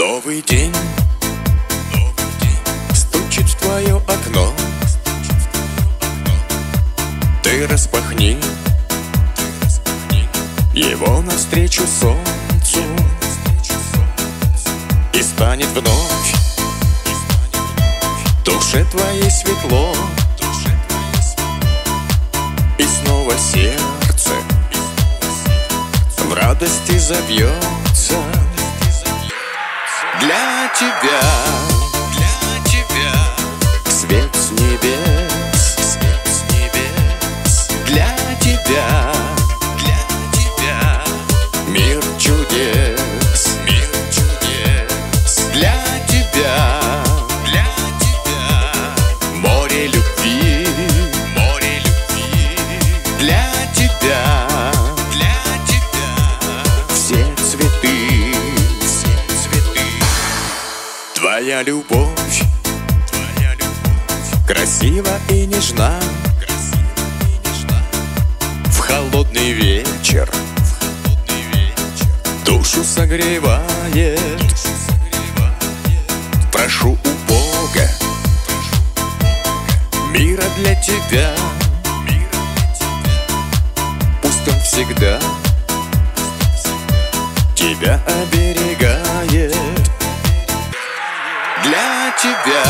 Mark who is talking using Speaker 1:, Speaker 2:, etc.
Speaker 1: Новый день стучит в твое окно. Ты распахни его навстречу солнцу, и станет вновь в душе твоей светло, и снова сердце в радости забьется. Для тебя свет с небес, для тебя мир чудес, для тебя море любви, для тебя все цветы. Твоя любовь красива и нежна, в холодный вечер душу согревает. Прошу у Бога мира для тебя, пусть Он всегда тебя оберегает. Для тебя